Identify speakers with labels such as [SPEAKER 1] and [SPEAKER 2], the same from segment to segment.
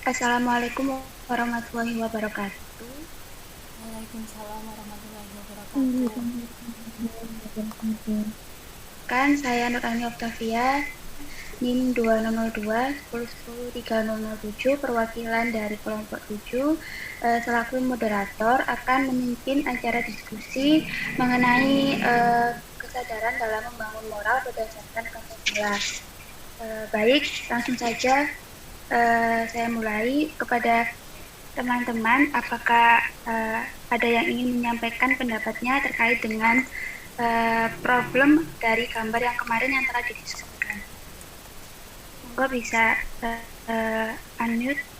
[SPEAKER 1] Assalamualaikum warahmatullahi wabarakatuh.
[SPEAKER 2] Waalaikumsalam warahmatullahi wabarakatuh.
[SPEAKER 3] Bismillahirrahmanirrahim.
[SPEAKER 1] Kan saya Nurani Oktavia, NIM 2002 1010 3007, perwakilan dari kelompok 7, selaku moderator akan memimpin acara diskusi mengenai kesadaran dalam membangun moral berdasarkan Pancasila. Baik, langsung saja saya mulai. Kepada teman-teman, apakah ada yang ingin menyampaikan pendapatnya terkait dengan problem dari gambar yang kemarin yang telah didiskusikan? Monggo bisa unmute.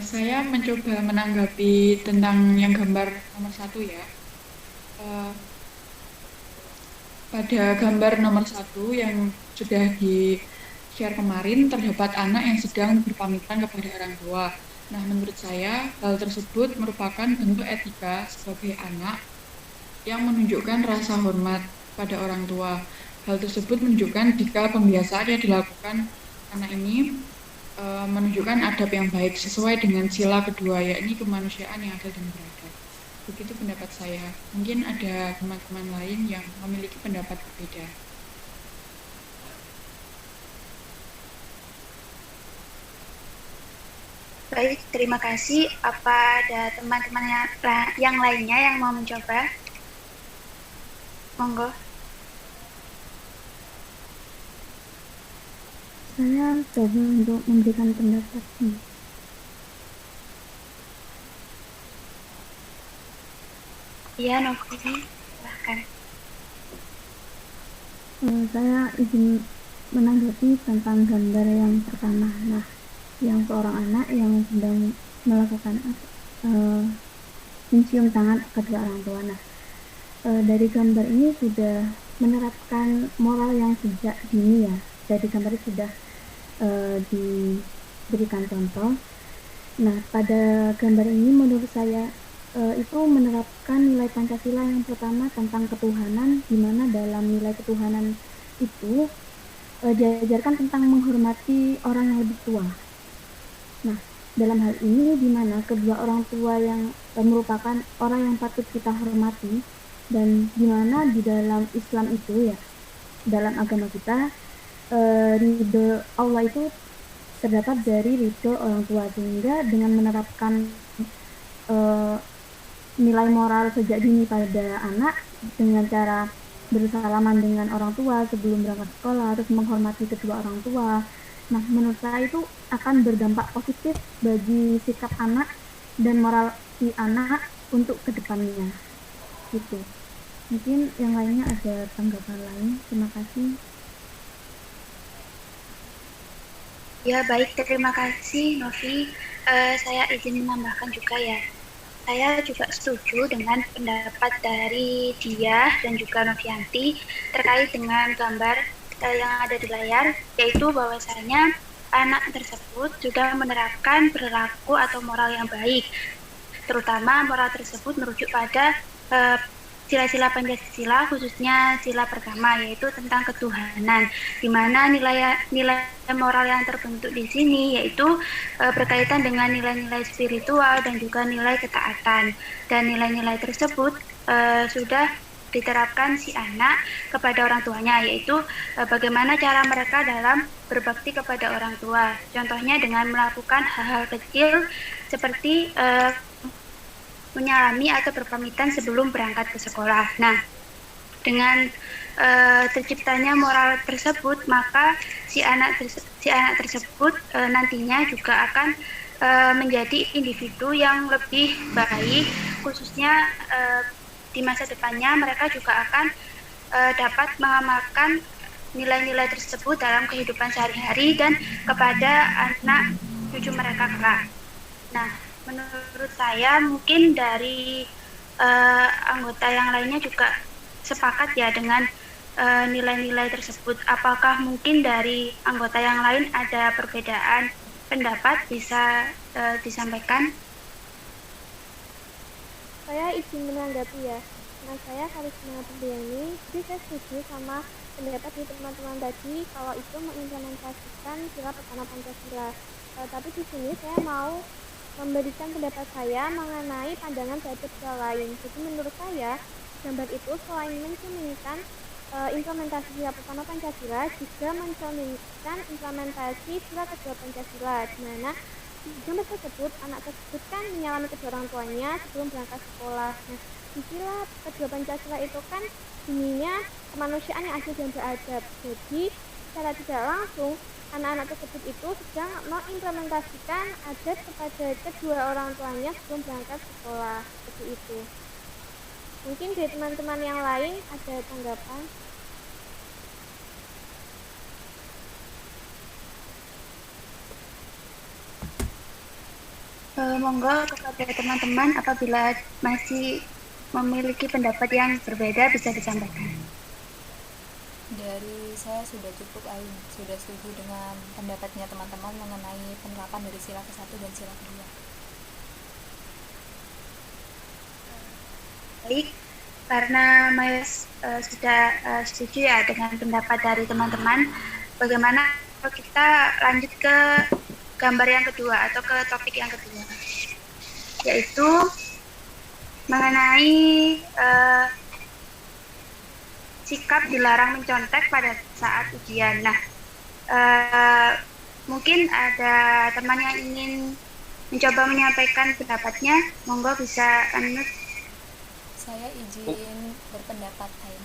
[SPEAKER 4] Saya mencoba menanggapi tentang yang gambar nomor 1 ya. Eh, Pada gambar nomor 1 yang sudah di-share kemarin, terdapat anak yang sedang berpamitan kepada orang tua. Nah, menurut saya, hal tersebut merupakan bentuk etika sebagai anak yang menunjukkan rasa hormat pada orang tua. Hal tersebut menunjukkan jika pembiasaan yang dilakukan anak ini menunjukkan adab yang baik sesuai dengan sila kedua, yakni kemanusiaan yang adil dan beradab. Begitu pendapat saya. Mungkin ada teman-teman lain yang memiliki pendapat berbeda.
[SPEAKER 1] Baik, terima kasih. Apa ada teman-teman yang lainnya yang mau mencoba? Monggo.
[SPEAKER 3] Saya coba untuk memberikan pendapat.
[SPEAKER 1] Iya, Novi, silahkan.
[SPEAKER 3] Saya izin menanggapi tentang gambar yang pertama. Nah, yang seorang anak yang sedang melakukan mencium tangan kedua orang tua. Nah, dari gambar ini sudah menerapkan moral yang sejak dini ya. Dari gambar ini sudah diberikan contoh. Nah, pada gambar ini menurut saya itu menerapkan nilai Pancasila yang pertama tentang ketuhanan, di mana dalam nilai ketuhanan itu diajarkan tentang menghormati orang yang lebih tua. Nah, dalam hal ini di mana kedua orang tua yang merupakan orang yang patut kita hormati, dan di mana di dalam Islam itu ya, dalam agama kita ridho Allah itu terdapat dari ridho orang tua, sehingga dengan menerapkan nilai moral sejak dini pada anak dengan cara bersalaman dengan orang tua sebelum berangkat sekolah, terus menghormati kedua orang tua. Nah, menurut saya itu akan berdampak positif bagi sikap anak dan moral si anak untuk kedepannya. Gitu. Mungkin yang lainnya ada tanggapan lain. Terima kasih.
[SPEAKER 1] Ya, baik, terima kasih, Novi. Saya izin menambahkan juga ya. Saya juga setuju dengan pendapat dari Dia dan juga Novianti terkait dengan gambar yang ada di layar, yaitu bahwasanya anak tersebut sudah menerapkan perilaku atau moral yang baik. Terutama moral tersebut merujuk pada sila-sila Pancasila, khususnya sila pertama, yaitu tentang ketuhanan, di mana nilai moral yang terbentuk di sini yaitu berkaitan dengan nilai-nilai spiritual dan juga nilai ketaatan. Dan nilai-nilai tersebut sudah diterapkan si anak kepada orang tuanya, yaitu bagaimana cara mereka dalam berbakti kepada orang tua. Contohnya dengan melakukan hal-hal kecil seperti menyalami atau berpamitan sebelum berangkat ke sekolah. Nah, dengan terciptanya moral tersebut, maka si anak tersebut nantinya juga akan menjadi individu yang lebih baik, khususnya di masa depannya mereka juga akan dapat mengamalkan nilai-nilai tersebut dalam kehidupan sehari-hari dan kepada anak cucu mereka kelak. Nah, menurut saya mungkin dari anggota yang lainnya juga sepakat ya dengan nilai-nilai tersebut. Apakah mungkin dari anggota yang lain ada perbedaan pendapat, bisa disampaikan?
[SPEAKER 5] Saya izin menanggapi ya. Nah, saya Karisma Purdiani, jadi saya setuju sama pendapat di teman-teman tadi kalau itu mengimplementasikan sila pertama Pancasila. Tapi di sini saya mau memberikan pendapat saya mengenai pandangan terhadap sila lain. Jadi menurut saya, gambar itu selain mencerminkan implementasi sila pertama Pancasila, juga mencerminkan implementasi sila kedua Pancasila, di mana di gambar tersebut, anak tersebut kan menyalami kedua orang tuanya sebelum berangkat sekolah. Nah, di sila kedua Pancasila itu kan bunyinya kemanusiaan yang adil dan beradab. Jadi, secara tidak langsung, anak-anak tersebut itu sedang mengimplementasikan adab kepada kedua orang tuanya sebelum berangkat sekolah. Seperti itu. Mungkin dari teman-teman yang lain ada tanggapan?
[SPEAKER 1] Monggo kepada teman-teman apabila masih memiliki pendapat yang berbeda bisa disampaikan.
[SPEAKER 2] Dari saya sudah cukup, Ain. Sudah setuju dengan pendapatnya teman-teman mengenai penerapan dari sila ke-1 dan sila kedua.
[SPEAKER 1] Baik, karena Mas sudah setuju ya dengan pendapat dari teman-teman, bagaimana kalau kita lanjut ke gambar yang kedua atau ke topik yang kedua, yaitu mengenai sikap dilarang mencontek pada saat ujian. Nah, mungkin ada teman yang ingin mencoba menyampaikan pendapatnya, monggo bisa unmute.
[SPEAKER 2] Saya izin berpendapat, Ain.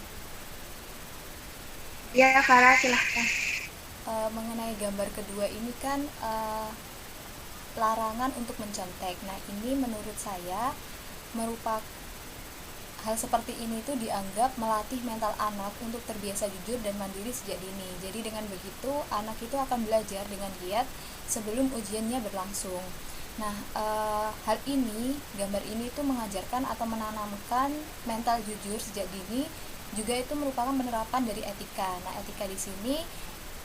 [SPEAKER 1] Ya, Farah, silahkan.
[SPEAKER 2] Mengenai gambar kedua ini kan larangan untuk mencontek. Nah, ini menurut saya merupakan hal seperti ini tuh dianggap melatih mental anak untuk terbiasa jujur dan mandiri sejak dini. Jadi dengan begitu anak itu akan belajar dengan giat sebelum ujiannya berlangsung. Nah, hal ini, gambar ini tuh mengajarkan atau menanamkan mental jujur sejak dini, juga itu merupakan penerapan dari etika. Nah, etika di sini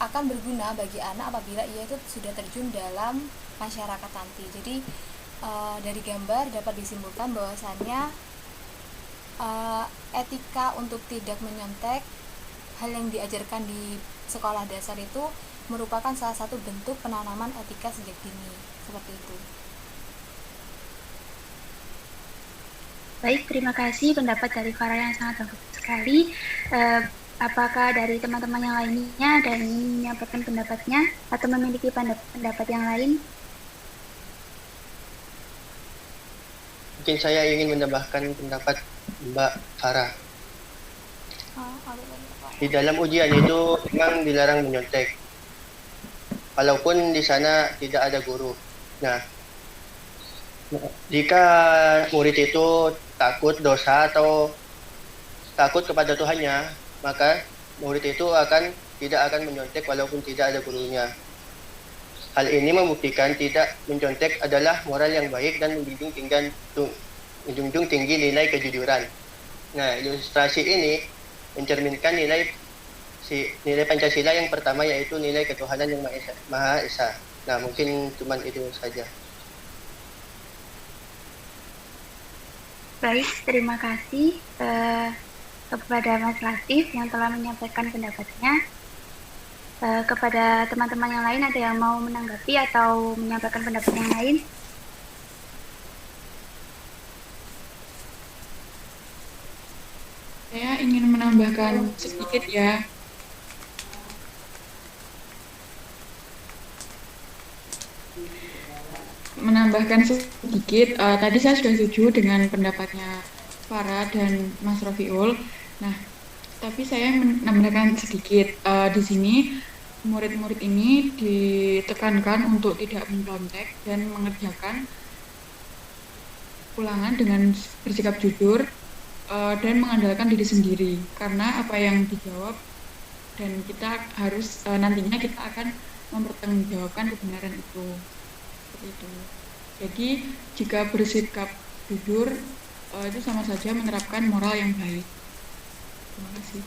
[SPEAKER 2] akan berguna bagi anak apabila ia itu sudah terjun dalam masyarakat nanti. Jadi dari gambar dapat disimpulkan bahwasannya etika untuk tidak menyontek, hal yang diajarkan di sekolah dasar itu merupakan salah satu bentuk penanaman etika sejak dini, seperti itu.
[SPEAKER 1] Baik, terima kasih pendapat dari Farah yang sangat bagus sekali. Apakah dari teman-teman yang lainnya ada yang ingin menyampaikan pendapatnya atau memiliki pendapat yang lain?
[SPEAKER 6] Mungkin saya ingin menambahkan pendapat Mbak Farah. Di dalam ujian itu memang dilarang menyontek, walaupun di sana tidak ada guru. Nah, jika murid itu takut dosa atau takut kepada Tuhannya, maka murid itu tidak akan menyontek walaupun tidak ada gurunya. Hal ini membuktikan tidak mencontek adalah moral yang baik dan menjunjung tinggi nilai kejujuran. Nah, ilustrasi ini mencerminkan nilai Pancasila yang pertama, yaitu nilai ketuhanan yang Maha Esa. Nah, mungkin cuma itu saja.
[SPEAKER 1] Baik, terima kasih kepada Mas Latif yang telah menyampaikan pendapatnya. Kepada teman-teman yang lain, ada yang mau menanggapi atau menyampaikan pendapat yang lain?
[SPEAKER 4] Saya ingin menambahkan sedikit ya. Tadi saya sudah setuju dengan pendapatnya Farah dan Mas Rafiul. Nah, tapi saya menambahkan sedikit. Di sini murid-murid ini ditekankan untuk tidak mencontek dan mengerjakan ulangan dengan bersikap jujur dan mengandalkan diri sendiri, karena apa yang dijawab dan kita harus nantinya kita akan mempertanggungjawabkan kebenaran itu. Seperti itu. Jadi jika bersikap jujur itu sama saja menerapkan moral yang baik. Terima kasih.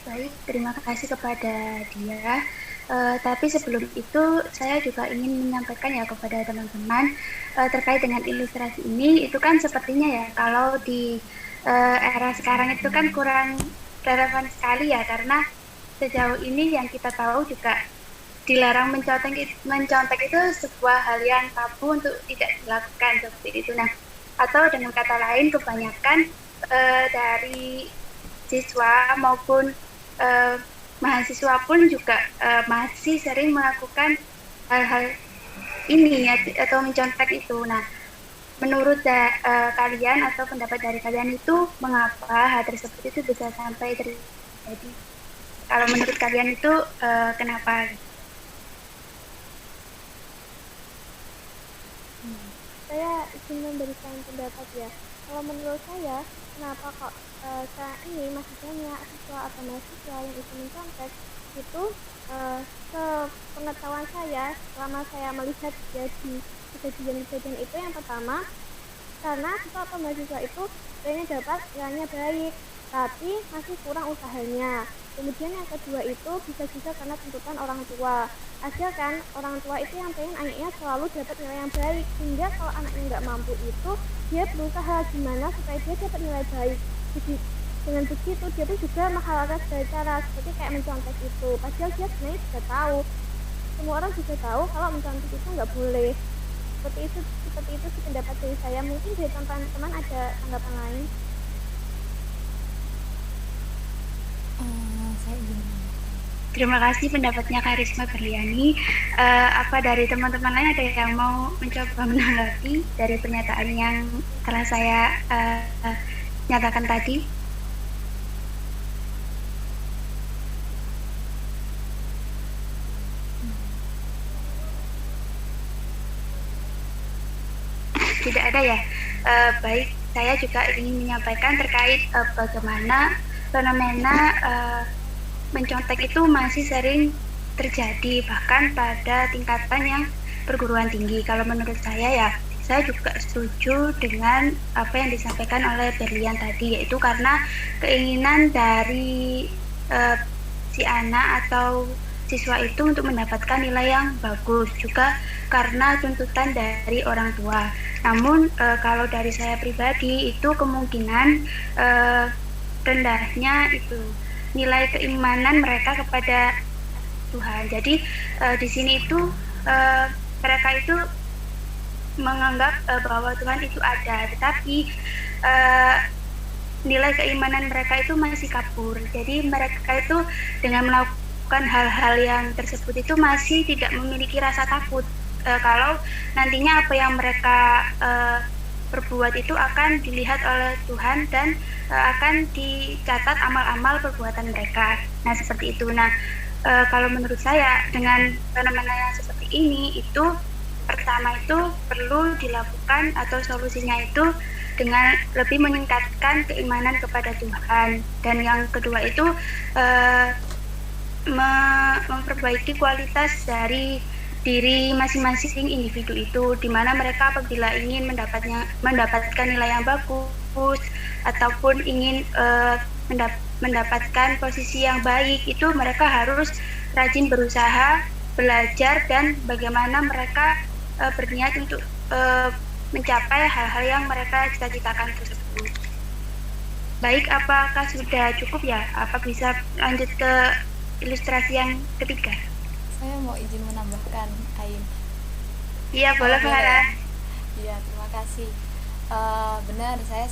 [SPEAKER 1] Baik, terima kasih kepada dia. Tapi sebelum itu saya juga ingin menyampaikan ya kepada teman-teman terkait dengan ilustrasi ini. Itu kan sepertinya ya kalau di era sekarang itu kan kurang relevan sekali ya, karena sejauh ini yang kita tahu juga dilarang mencontek itu sebuah hal yang tabu untuk tidak dilakukan seperti itu. Nah, atau dengan kata lain kebanyakan dari siswa maupun mahasiswa pun juga masih sering melakukan hal-hal ini ya, atau mencontek itu. Nah, menurut kalian atau pendapat dari kalian itu mengapa hal tersebut itu bisa sampai terjadi? Kalau menurut kalian itu kenapa?
[SPEAKER 5] Saya ingin memberikan pendapat ya. Kalau menurut saya, kenapa kok saat ini masih banyak siswa atau mahasiswa yang itu mencontek itu, sepengetahuan saya selama saya melihat kejadian-kejadian itu, yang pertama karena siswa atau mahasiswa itu pengen dapat nilainya baik tapi masih kurang usahanya. Kemudian yang kedua itu bisa juga karena tuntutan orang tua. Ada kan orang tua itu yang pengen anaknya selalu dapat nilai yang baik, sehingga kalau anaknya nggak mampu itu dia berusaha gimana supaya dia dapat nilai baik. Jadi dengan begitu dia tuh juga menghalalkan segala cara seperti kayak mencontek itu. Padahal dia sebenarnya juga tahu, semua orang juga tahu kalau mencontek itu nggak boleh. Seperti itu sih pendapat dari saya. Mungkin dari teman-teman ada tanggapan lain.
[SPEAKER 2] Saya ingin
[SPEAKER 1] Terima kasih pendapatnya Karisma Berliani. Apa dari teman-teman lain ada yang mau mencoba menanggapi dari pernyataan yang telah saya nyatakan tadi? Tidak ada ya. Baik, saya juga ingin menyampaikan terkait bagaimana fenomena mencontek itu masih sering terjadi bahkan pada tingkatan yang perguruan tinggi. Kalau menurut saya juga setuju dengan apa yang disampaikan oleh Berlian tadi, yaitu karena keinginan dari si anak atau siswa itu untuk mendapatkan nilai yang bagus, juga karena tuntutan dari orang tua. Namun kalau dari saya pribadi itu kemungkinan rendahnya itu nilai keimanan mereka kepada Tuhan. Jadi di sini itu mereka itu menganggap bahwa Tuhan itu ada, tetapi nilai keimanan mereka itu masih kabur. Jadi mereka itu dengan melakukan hal-hal yang tersebut itu masih tidak memiliki rasa takut kalau nantinya apa yang mereka perbuat itu akan dilihat oleh Tuhan dan akan dicatat amal-amal perbuatan mereka. Nah, seperti itu. Nah, kalau menurut saya dengan fenomena yang seperti ini itu pertama itu perlu dilakukan atau solusinya itu dengan lebih meningkatkan keimanan kepada Tuhan, dan yang kedua itu memperbaiki kualitas dari diri masing-masing individu itu, di mana mereka apabila ingin mendapatkan nilai yang bagus ataupun ingin mendapatkan posisi yang baik, itu mereka harus rajin berusaha belajar dan bagaimana mereka berniat untuk mencapai hal-hal yang mereka cita-citakan tersebut. Baik, apakah sudah cukup ya? Apa bisa lanjut ke ilustrasi yang ketiga?
[SPEAKER 2] Saya mau izin menambahkan, Ain.
[SPEAKER 1] Iya, boleh, Farah.
[SPEAKER 2] Iya, terima kasih. Benar, saya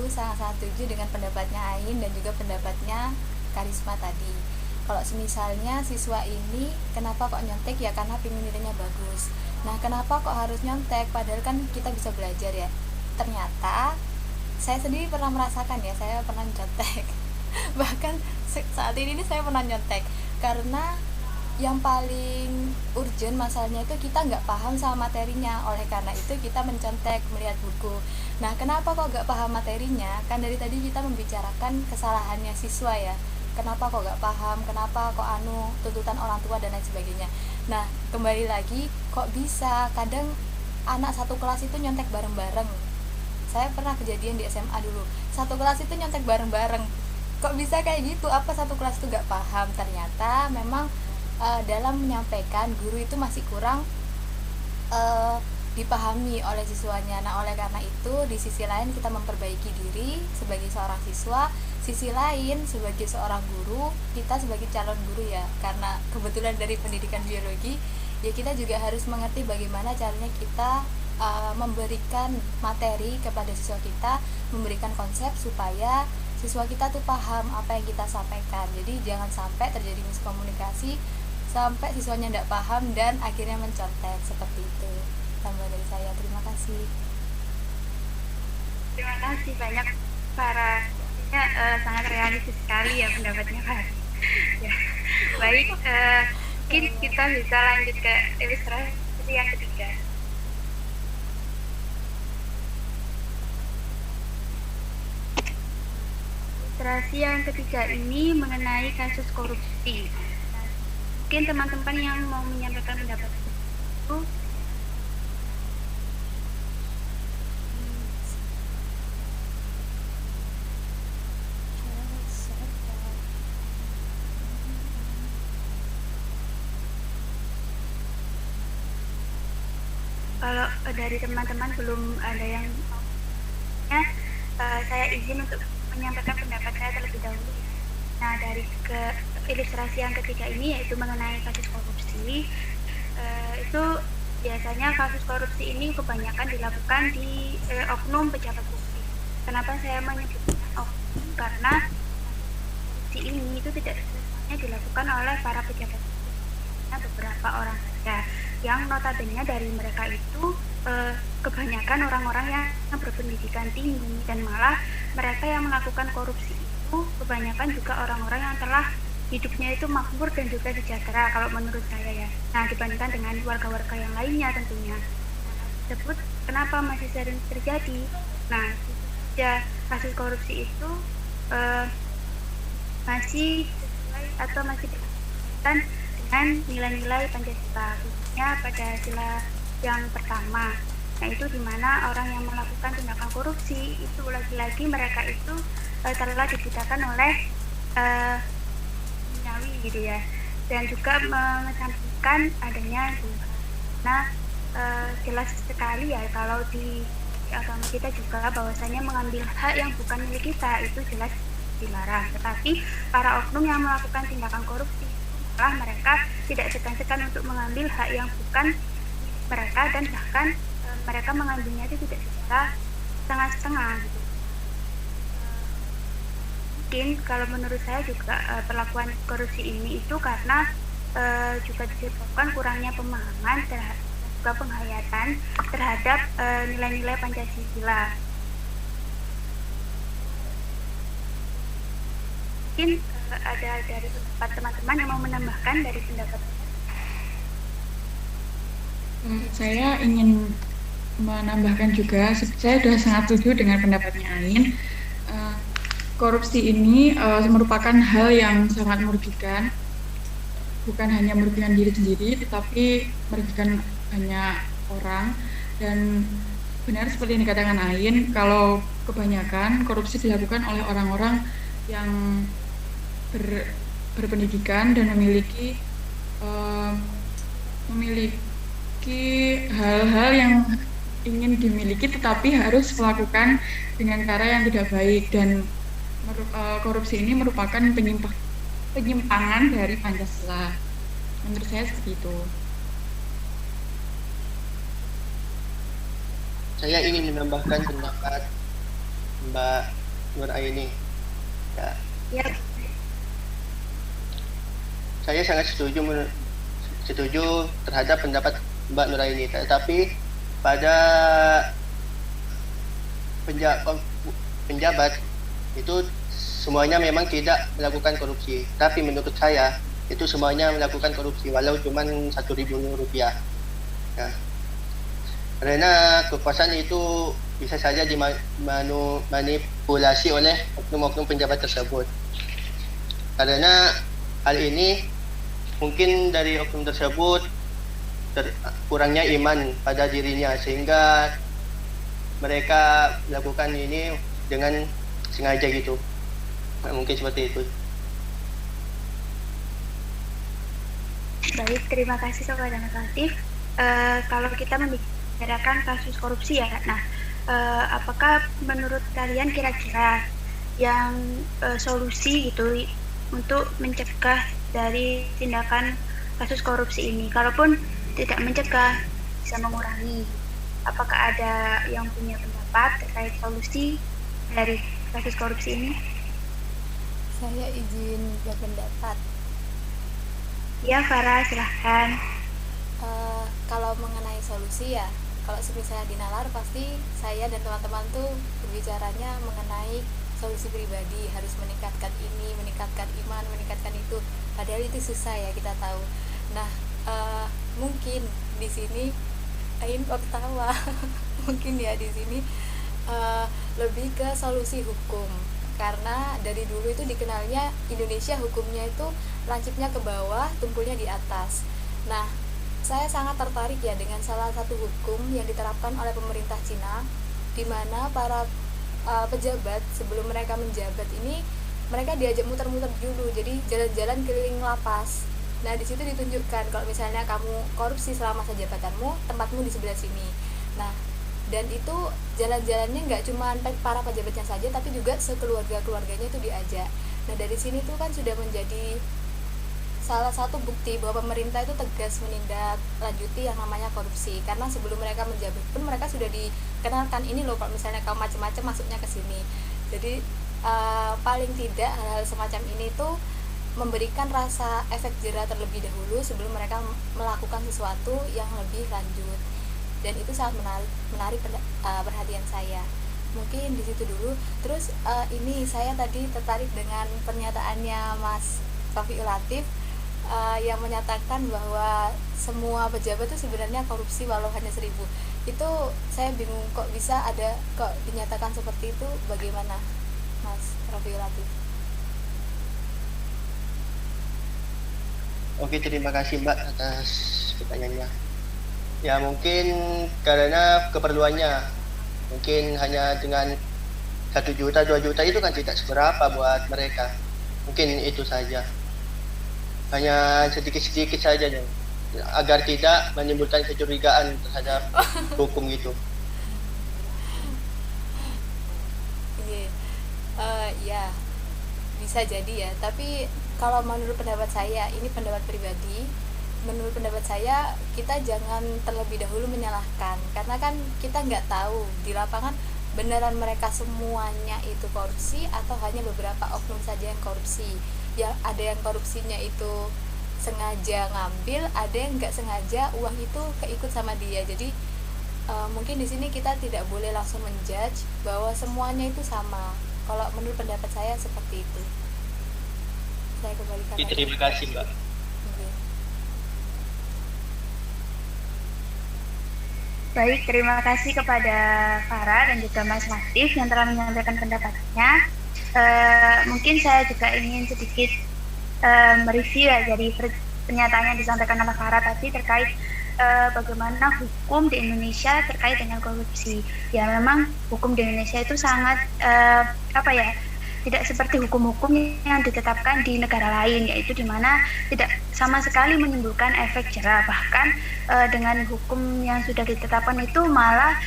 [SPEAKER 2] sangat setuju dengan pendapatnya Ain dan juga pendapatnya Karisma tadi. Kalau misalnya siswa ini kenapa kok nyontek, ya karena pengen nilainya bagus. Nah, kenapa kok harus nyontek? Padahal kan kita bisa belajar ya. Ternyata saya sendiri pernah merasakan ya, saya pernah nyontek. Bahkan saat ini saya pernah nyontek karena yang paling urgent masalahnya itu kita nggak paham sama materinya, oleh karena itu kita mencontek melihat buku. Nah, kenapa kok nggak paham materinya? Kan dari tadi kita membicarakan kesalahannya siswa ya, kenapa kok nggak paham, kenapa kok tuntutan orang tua dan lain sebagainya. Nah, kembali lagi, kok bisa kadang anak satu kelas itu nyontek bareng-bareng. Saya pernah kejadian di SMA dulu, satu kelas itu nyontek bareng-bareng. Kok bisa kayak gitu? Apa satu kelas itu nggak paham? Ternyata memang dalam menyampaikan guru itu masih kurang dipahami oleh siswanya. Nah, oleh karena itu di sisi lain kita memperbaiki diri sebagai seorang siswa, sisi lain sebagai seorang guru, kita sebagai calon guru ya, karena kebetulan dari pendidikan biologi ya, kita juga harus mengerti bagaimana caranya kita memberikan materi kepada siswa kita, memberikan konsep supaya siswa kita tuh paham apa yang kita sampaikan. Jadi jangan sampai terjadi miskomunikasi sampai siswanya tidak paham dan akhirnya mencontek, seperti itu. Tambah dari saya, terima kasih.
[SPEAKER 1] Terima kasih banyak para sangat realistis sekali ya pendapatnya Pak. Ya. Baik, mungkin kita bisa lanjut ke ilustrasi yang ketiga. Ilustrasi yang ketiga ini mengenai kasus korupsi. Nah, mungkin teman-teman yang mau menyampaikan pendapat itu kalau dari teman-teman belum ada yang saya izin untuk menyampaikan pendapat saya terlebih dahulu. Nah, dari ilustrasi yang ketiga ini yaitu mengenai kasus korupsi. Itu biasanya kasus korupsi ini kebanyakan dilakukan di oknum pejabat publik. Kenapa saya menyebutkan oknum? Karena korupsi ini itu tidak semuanya dilakukan oleh para pejabat publik, hanya beberapa orang saja, yang notabene dari mereka itu kebanyakan orang-orang yang berpendidikan tinggi, dan malah mereka yang melakukan korupsi itu kebanyakan juga orang-orang yang telah hidupnya itu makmur dan juga sejahtera kalau menurut saya ya. Nah, dibandingkan dengan warga-warga yang lainnya tentunya. Nah, tersebut kenapa masih sering terjadi? Nah, ya, kasus korupsi itu masih sesuai atau masih berkaitan dengan nilai-nilai Pancasila, khususnya pada sila yang pertama. Nah, itu dimana orang yang melakukan tindakan korupsi itu lagi-lagi mereka itu telah dibutakan oleh duniawi gitu ya, dan juga mengesampingkan adanya Tuhan. Nah, jelas sekali ya kalau di agama kita juga bahwasanya mengambil hak yang bukan milik kita itu jelas dilarang. Tetapi para oknum yang melakukan tindakan korupsi malah mereka tidak segan-segan untuk mengambil hak yang bukan mereka, dan bahkan mereka mengambilnya itu tidak secara setengah-setengah gitu. Mungkin kalau menurut saya juga perlakuan korupsi ini itu karena juga disebabkan kurangnya pemahaman terhadap juga penghayatan terhadap nilai-nilai Pancasila. Mungkin ada dari pendapat teman-teman yang mau menambahkan dari pendapat
[SPEAKER 4] saya ingin menambahkan juga, saya sudah sangat setuju dengan pendapatnya Ain. Korupsi ini merupakan hal yang sangat merugikan, bukan hanya merugikan diri sendiri, tetapi merugikan banyak orang. Dan benar seperti yang dikatakan Ain, kalau kebanyakan korupsi dilakukan oleh orang-orang yang berpendidikan dan memiliki hal-hal yang ingin dimiliki, tetapi harus melakukan dengan cara yang tidak baik. Dan korupsi ini merupakan penyimpangan dari Pancasila. Menurut saya seperti itu.
[SPEAKER 6] Saya ingin menambahkan pendapat Mbak Nuraini. Ya. Saya sangat setuju terhadap pendapat Mbak Nuraini, tetapi pada penjabat itu semuanya memang tidak melakukan korupsi, tapi menurut saya itu semuanya melakukan korupsi walau cuma Rp1.000. Ya. Karena kekuasaan itu bisa saja dimanipulasi oleh oknum-oknum penjabat tersebut. Karena hal ini mungkin dari oknum tersebut kurangnya iman pada dirinya, sehingga mereka melakukan ini dengan sengaja gitu. Nah, mungkin seperti itu.
[SPEAKER 1] Baik, terima kasih kepada Mas Latif. Kalau kita membicarakan kasus korupsi ya, nah apakah menurut kalian kira-kira yang solusi gitu untuk mencegah dari tindakan kasus korupsi ini? Kalaupun tidak mencegah, bisa mengurangi. Apakah ada yang punya pendapat terkait solusi dari kasus korupsi ini?
[SPEAKER 2] Saya izin berpendapat.
[SPEAKER 1] Ya, Farah, silahkan.
[SPEAKER 2] Kalau mengenai solusi ya, kalau misalnya di Nalar pasti saya dan teman-teman tuh berbicaranya mengenai solusi pribadi, harus meningkatkan ini, meningkatkan iman, meningkatkan itu. Padahal itu susah ya, kita tahu. Nah, mungkin di sini Ain kok ketawa. Mungkin ya di sini lebih ke solusi hukum. Karena dari dulu itu dikenalnya Indonesia hukumnya itu lancipnya ke bawah, tumpulnya di atas. Nah, saya sangat tertarik ya dengan salah satu hukum yang diterapkan oleh pemerintah Cina, di mana para pejabat sebelum mereka menjabat ini mereka diajak muter-muter dulu, jadi jalan-jalan keliling lapas. Nah, di situ ditunjukkan kalau misalnya kamu korupsi selama masa jabatanmu, tempatmu di sebelah sini. Nah, dan itu jalan-jalannya nggak cuma para pejabatnya saja, tapi juga sekeluarga-keluarganya itu diajak. Nah, dari sini tuh kan sudah menjadi salah satu bukti bahwa pemerintah itu tegas menindaklanjuti yang namanya korupsi, karena sebelum mereka menjabat pun mereka sudah dikenalkan, ini loh kalau misalnya kamu macam-macam masuknya ke sini. Jadi paling tidak hal-hal semacam ini tuh memberikan rasa efek jera terlebih dahulu sebelum mereka melakukan sesuatu yang lebih lanjut, dan itu sangat menarik perhatian saya. Mungkin di situ dulu. Terus ini saya tadi tertarik dengan pernyataannya Mas Rafiul Latif yang menyatakan bahwa semua pejabat itu sebenarnya korupsi walau hanya 1000. Itu saya bingung, kok bisa ada, kok dinyatakan seperti itu, bagaimana Mas Rafiul Latif?
[SPEAKER 6] Oke, terima kasih Mbak atas pertanyaannya. Ya mungkin karena keperluannya, mungkin hanya dengan 1 juta, 2 juta itu kan tidak seberapa buat mereka. Mungkin itu saja. Hanya sedikit-sedikit saja deh, agar tidak menimbulkan kecurigaan terhadap hukum gitu.
[SPEAKER 2] Ya bisa jadi ya, tapi kalau menurut pendapat saya, ini pendapat pribadi, menurut pendapat saya kita jangan terlebih dahulu menyalahkan, karena kan kita nggak tahu di lapangan beneran mereka semuanya itu korupsi atau hanya beberapa oknum saja yang korupsi. Ya ada yang korupsinya itu sengaja ngambil, ada yang nggak sengaja uang itu keikut sama dia. Jadi mungkin di sini kita tidak boleh langsung menjudge bahwa semuanya itu sama. Kalau menurut pendapat saya seperti itu. Saya kembalikan.
[SPEAKER 6] Terima kasih Mbak.
[SPEAKER 1] Baik, terima kasih kepada Farah dan juga Mas Latif yang telah menyampaikan pendapatnya. Mungkin saya juga ingin sedikit mereview ya dari pernyataan yang disampaikan oleh Farah tadi terkait bagaimana hukum di Indonesia terkait dengan korupsi. Ya memang hukum di Indonesia itu sangat tidak seperti hukum-hukum yang ditetapkan di negara lain, yaitu di mana tidak sama sekali menimbulkan efek jera. Bahkan dengan hukum yang sudah ditetapkan itu malah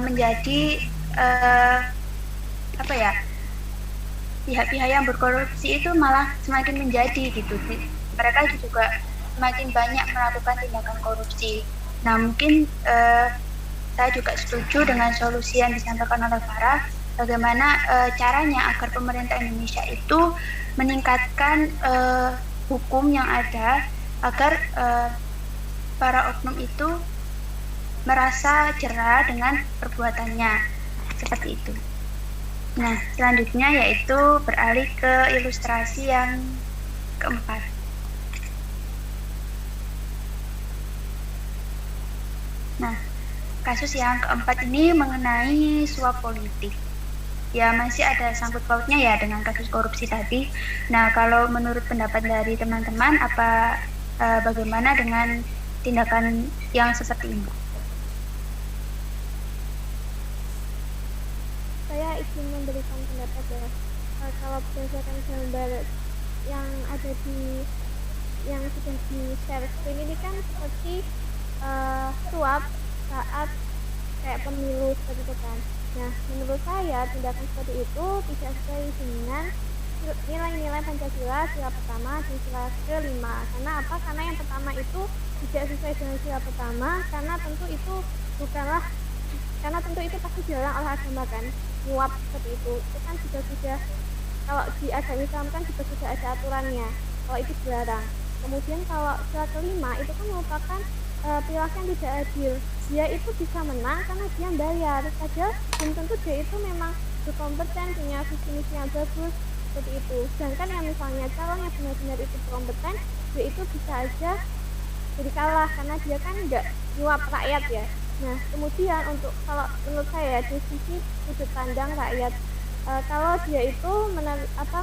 [SPEAKER 1] menjadi pihak-pihak yang berkorupsi itu malah semakin menjadi gitu. Mereka juga semakin banyak melakukan tindakan korupsi. Nah mungkin saya juga setuju dengan solusi yang disampaikan oleh Farah, bagaimana caranya agar pemerintah Indonesia itu meningkatkan hukum yang ada agar para oknum itu merasa jera dengan perbuatannya, seperti itu. Nah, selanjutnya yaitu beralih ke ilustrasi yang keempat. Nah, kasus yang keempat ini mengenai suap politik. Ya, masih ada sangkut pautnya ya dengan kasus korupsi tadi. Nah, kalau menurut pendapat dari teman-teman, bagaimana dengan tindakan yang seperti ini?
[SPEAKER 5] Saya ingin memberikan pendapat ya. Kalau berdasarkan gambar yang ada di yang sudah di-share screen ini kan seperti suap saat kayak pemilu seperti itu kan. Nah, menurut saya tindakan seperti itu tidak sesuai dengan nilai-nilai Pancasila sila pertama dan sila kelima. Karena apa? Karena yang pertama itu tidak sesuai dengan sila pertama karena tentu itu pasti dilarang oleh agama kan. Nyuap seperti itu kan juga sudah, kalau di agama Islam kan juga sudah ada aturannya kalau itu dilarang. Kemudian kalau sila kelima itu kan merupakan perilaku yang tidak adil. Dia itu bisa menang karena dia bayar, padahal belum tentu dia itu memang berkompeten, punya visi misi yang bagus seperti itu. Sedangkan yang misalnya calon yang benar-benar itu berkompeten, dia itu bisa aja jadi kalah karena dia kan nggak nyuap rakyat ya. Nah, kemudian untuk kalau menurut saya dari sisi sudut pandang rakyat, kalau dia itu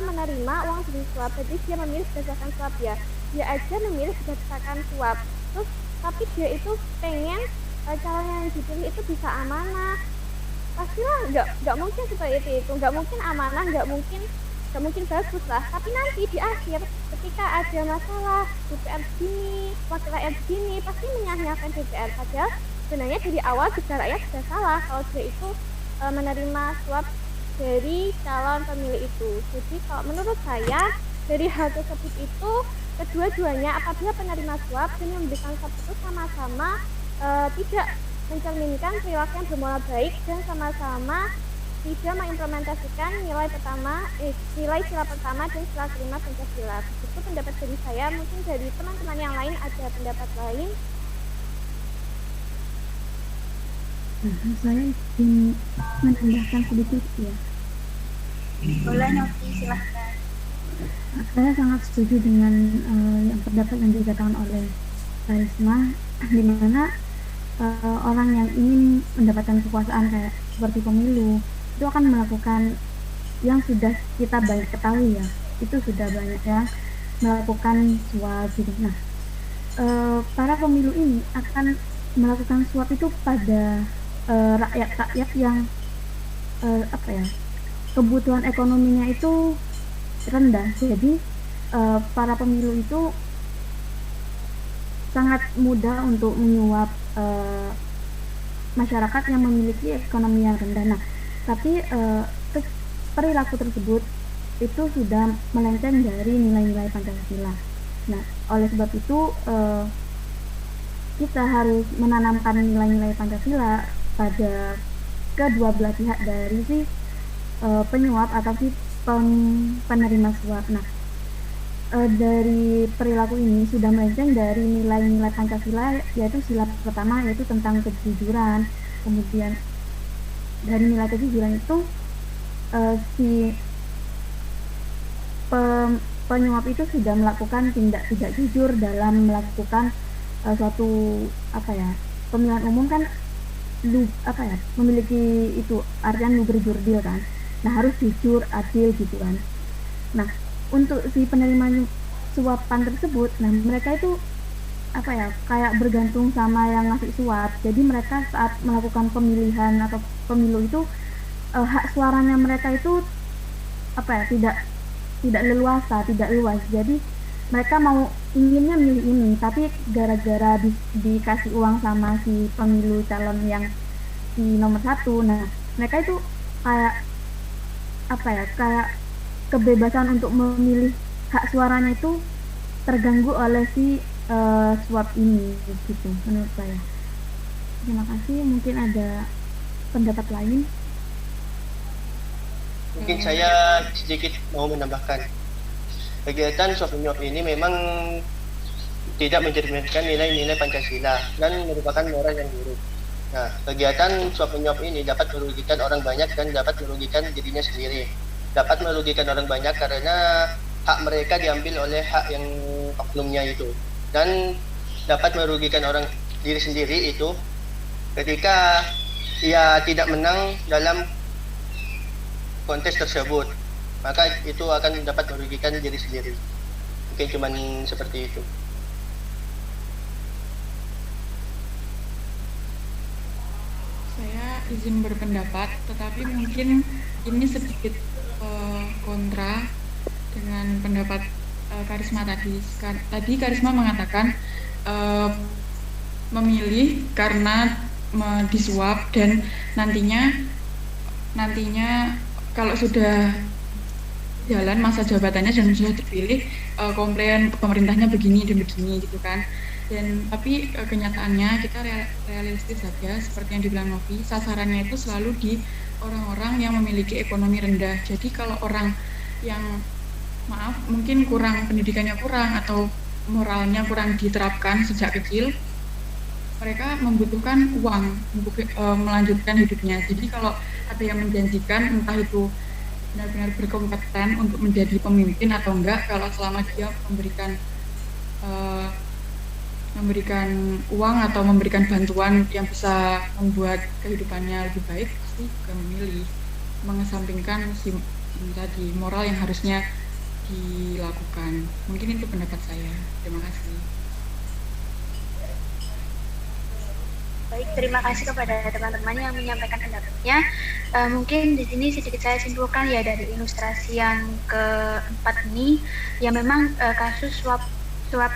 [SPEAKER 5] menerima uang dari suap, jadi dia memilih berdasarkan suap ya. Dia aja memilih berdasarkan suap. Terus tapi dia itu pengen calon yang dipilih itu bisa amanah. Pastilah nggak mungkin seperti itu. Nggak mungkin amanah, nggak mungkin bagus lah. Tapi nanti di akhir ketika ada masalah DPR begini, wakil rakyat begini, pasti menyia-nyiakan DPR. Padahal sebenarnya dari awal juga rakyat sudah salah kalau dia itu menerima suap dari calon pemilih itu. Jadi kalau menurut saya dari hal tersebut itu kedua-duanya apabila penerima suap dan yang memberikan suap itu sama-sama tidak mencerminkan perilaku yang bermoral baik dan sama-sama tidak mengimplementasikan nilai sila pertama dan sila kelima Pancasila. Itu pendapat dari saya. Mungkin dari teman-teman yang lain ada pendapat lain.
[SPEAKER 3] Saya ingin menambahkan sedikit ya.
[SPEAKER 1] Boleh Novi, silahkan.
[SPEAKER 3] Saya sangat setuju dengan yang pendapat yang dikatakan oleh Risma, di mana orang yang ingin mendapatkan kekuasaan kayak seperti pemilu itu akan melakukan yang sudah kita banyak ketahui ya, itu sudah banyak ya melakukan suap gitu. Nah, para pemilu ini akan melakukan suap itu pada rakyat yang kebutuhan ekonominya itu rendah. Jadi para pemilu itu sangat mudah untuk menyuap masyarakat yang memiliki ekonomi yang rendah. Nah, tapi perilaku tersebut itu sudah melenceng dari nilai-nilai Pancasila. Nah, oleh sebab itu kita harus menanamkan nilai-nilai Pancasila pada kedua belah pihak, dari si penyuap atau si penerima suap. Nah, dari perilaku ini sudah melenceng dari nilai-nilai Pancasila, yaitu sila pertama yaitu tentang kejujuran. Kemudian dari nilai kejujuran itu si penyuap itu sudah melakukan tindak tidak jujur dalam melakukan suatu pemilihan umum kan memiliki itu artian luber jurdil kan. Nah, harus jujur, adil gitu kan. Nah, untuk si penerima suapan tersebut, nah mereka itu kayak bergantung sama yang ngasih suap. Jadi mereka saat melakukan pemilihan atau pemilu itu hak suaranya mereka itu tidak leluasa, tidak luas. Jadi mereka inginnya milih ini, tapi gara-gara dikasih uang sama si pemilu calon yang si nomor 1, nah mereka itu kayak kebebasan untuk memilih hak suaranya itu terganggu oleh si suap ini gitu menurut saya. Terima kasih. Mungkin ada pendapat lain?
[SPEAKER 6] Mungkin saya sedikit mau menambahkan. Kegiatan suap menyuap ini memang tidak mencerminkan nilai-nilai Pancasila dan merupakan moral yang buruk. Nah, kegiatan suap menyuap ini dapat merugikan orang banyak dan dapat merugikan dirinya sendiri. Dapat merugikan orang banyak karena hak mereka diambil oleh hak yang oknumnya itu, dan dapat merugikan diri sendiri itu ketika ia tidak menang dalam kontes tersebut, maka itu akan dapat merugikan diri sendiri. Mungkin cuman seperti itu.
[SPEAKER 4] Saya izin berpendapat, tetapi mungkin ini sedikit kontra dengan pendapat Karisma tadi. Tadi Karisma mengatakan memilih karena disuap dan nantinya kalau sudah jalan masa jabatannya dan sudah terpilih komplain pemerintahnya begini dan begini gitu kan. Dan tapi kenyataannya kita realistis saja seperti yang dibilang Novi, sasarannya itu selalu di orang-orang yang memiliki ekonomi rendah. Jadi kalau orang yang mungkin pendidikannya kurang atau moralnya kurang diterapkan sejak kecil, mereka membutuhkan uang untuk melanjutkan hidupnya. Jadi kalau ada yang menjanjikan entah itu benar-benar berkompeten untuk menjadi pemimpin atau enggak, kalau selama dia memberikan uang atau memberikan bantuan yang bisa membuat kehidupannya lebih baik, pasti juga memilih mengesampingkan tadi moral yang harusnya dilakukan. Mungkin itu pendapat saya. Terima kasih.
[SPEAKER 1] Baik, terima kasih kepada teman-teman yang menyampaikan pendapatnya. Mungkin di sini sedikit saya simpulkan ya dari ilustrasi yang keempat ini, ya memang kasus suap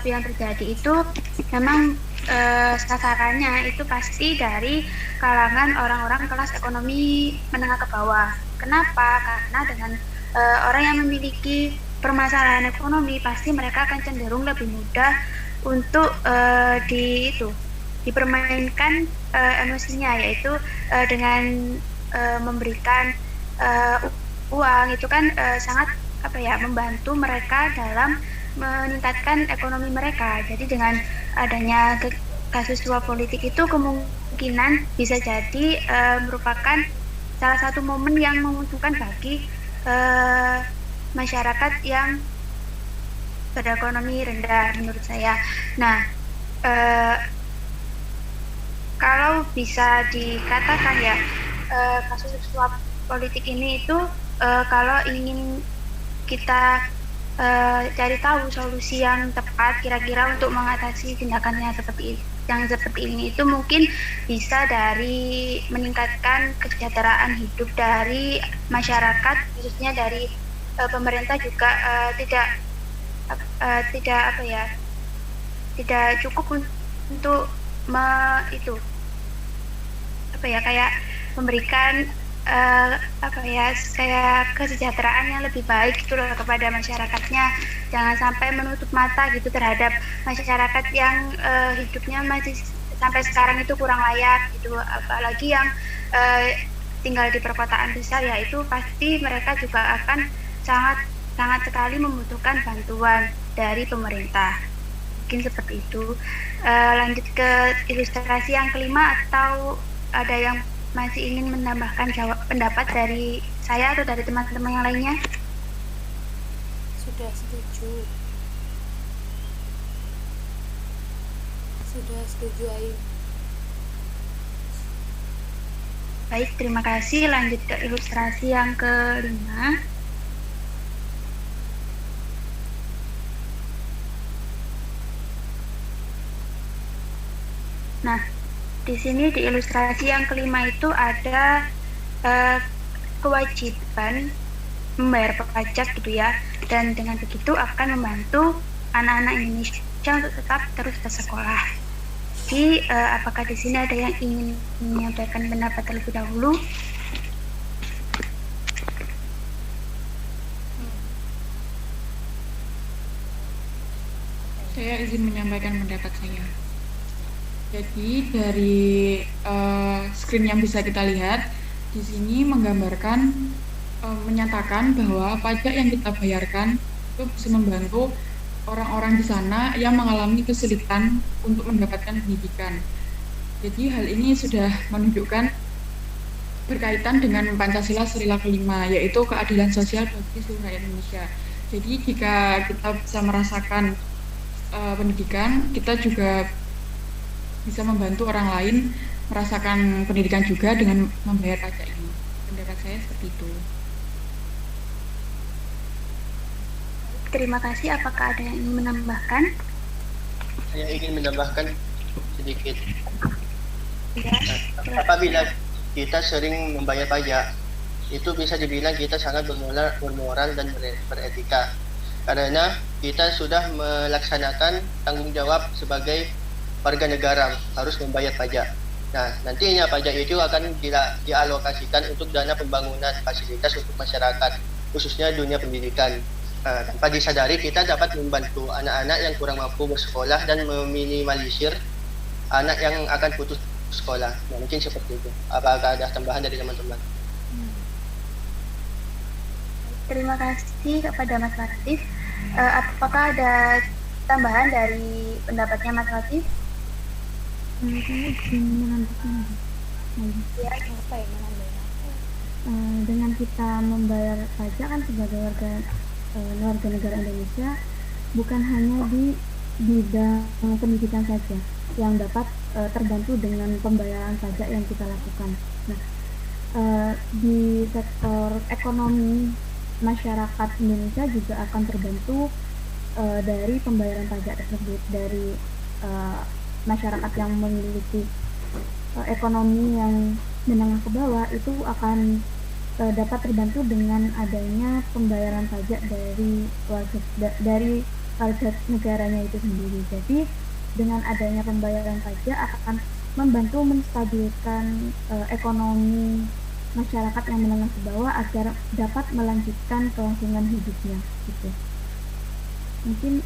[SPEAKER 1] yang terjadi itu memang sasarannya itu pasti dari kalangan orang-orang kelas ekonomi menengah ke bawah. Kenapa? Karena dengan orang yang memiliki permasalahan ekonomi pasti mereka akan cenderung lebih mudah untuk dipermainkan emosinya, yaitu dengan memberikan uang itu kan sangat membantu mereka dalam meningkatkan ekonomi mereka. Jadi dengan adanya kasus suap politik itu kemungkinan bisa jadi merupakan salah satu momen yang menguntungkan bagi masyarakat yang berekonomi rendah menurut saya. Nah, kalau bisa dikatakan ya kasus suap politik ini itu kalau ingin kita cari tahu solusi yang tepat kira-kira untuk mengatasi tindakannya seperti ini itu mungkin bisa dari meningkatkan kesejahteraan hidup dari masyarakat, khususnya dari pemerintah juga tidak cukup untuk memberikan kayak kesejahteraan yang lebih baik gitu loh kepada masyarakatnya. Jangan sampai menutup mata gitu terhadap masyarakat yang hidupnya masih sampai sekarang itu kurang layak gitu, apalagi yang tinggal di perkotaan besar, ya itu pasti mereka juga akan sangat sekali membutuhkan bantuan dari pemerintah. Mungkin seperti itu. Lanjut ke ilustrasi yang kelima, atau ada yang masih ingin menambahkan pendapat dari saya atau dari teman-teman yang lainnya?
[SPEAKER 2] Sudah setuju Ayu.
[SPEAKER 1] Baik, terima kasih. Lanjut ke ilustrasi yang kelima. Nah, di sini di ilustrasi yang kelima itu ada kewajiban membayar pajak gitu ya, dan dengan begitu akan membantu anak-anak Indonesia untuk tetap terus bersekolah. Jadi apakah di sini ada yang ingin menyampaikan pendapat terlebih dahulu?
[SPEAKER 4] Saya izin menyampaikan pendapat saya. Jadi dari screen yang bisa kita lihat di sini menggambarkan, menyatakan bahwa pajak yang kita bayarkan itu bisa membantu orang-orang di sana yang mengalami kesulitan untuk mendapatkan pendidikan. Jadi hal ini sudah menunjukkan berkaitan dengan Pancasila Sila kelima, yaitu keadilan sosial bagi seluruh rakyat Indonesia. Jadi jika kita bisa merasakan pendidikan, kita juga bisa membantu orang lain merasakan pendidikan juga dengan membayar pajak ini. Pendapat saya seperti itu.
[SPEAKER 1] Terima kasih. Apakah ada yang ingin menambahkan?
[SPEAKER 6] Saya ingin menambahkan sedikit.
[SPEAKER 1] Ya,
[SPEAKER 6] apabila kita sering membayar pajak, itu bisa dibilang kita sangat bermoral dan beretika. Karena kita sudah melaksanakan tanggung jawab sebagai warga negara, harus membayar pajak. Nah, nantinya pajak itu akan dialokasikan untuk dana pembangunan fasilitas untuk masyarakat, khususnya dunia pendidikan. Nah, tanpa disadari kita dapat membantu anak-anak yang kurang mampu bersekolah dan meminimalisir anak yang akan putus sekolah. Nah, mungkin seperti itu. Apakah ada tambahan dari teman-teman?
[SPEAKER 1] Terima kasih kepada Mas Latif. Apakah ada tambahan dari pendapatnya Mas Latif?
[SPEAKER 3] Saya ingin menambahkan
[SPEAKER 1] Ya,
[SPEAKER 2] Apa yang menambahkan?
[SPEAKER 3] dengan kita membayar pajak kan sebagai warga negara Indonesia, bukan hanya di bidang pendidikan saja yang dapat terbantu dengan pembayaran pajak yang kita lakukan. Nah, di sektor ekonomi masyarakat Indonesia juga akan terbantu dari pembayaran pajak tersebut, dari masyarakat yang memiliki ekonomi yang menengah ke bawah itu akan dapat terbantu dengan adanya pembayaran pajak dari warga negaranya itu sendiri. Jadi dengan adanya pembayaran pajak akan membantu menstabilkan ekonomi masyarakat yang menengah ke bawah agar dapat melanjutkan kelangsungan hidupnya gitu. Mungkin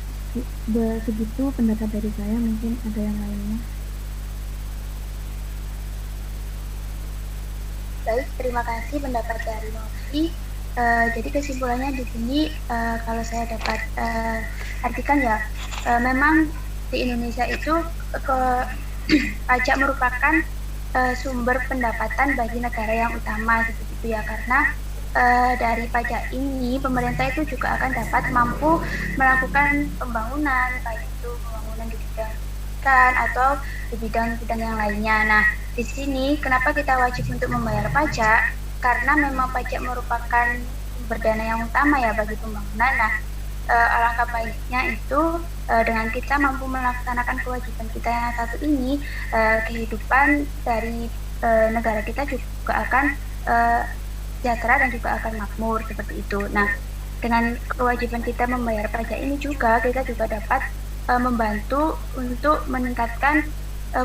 [SPEAKER 3] segitu pendapat dari saya, mungkin ada yang lainnya.
[SPEAKER 1] baik, terima kasih pendapat dari Novi. Jadi kesimpulannya di sini kalau saya dapat artikan ya, memang di Indonesia itu pajak merupakan sumber pendapatan bagi negara yang utama gitu ya, karena dari pajak ini pemerintah itu juga akan dapat mampu melakukan pembangunan, baik itu pembangunan di bidang pendidikan atau di bidang-bidang yang lainnya. Nah, di sini kenapa kita wajib untuk membayar pajak? Karena memang pajak merupakan sumber dana yang utama ya bagi pembangunan. Nah, alangkah baiknya itu dengan kita mampu melaksanakan kewajiban kita yang satu ini, kehidupan dari negara kita juga akan sejahtera dan juga akan makmur seperti itu. Nah, dengan kewajiban kita membayar pajak ini juga kita juga dapat membantu untuk meningkatkan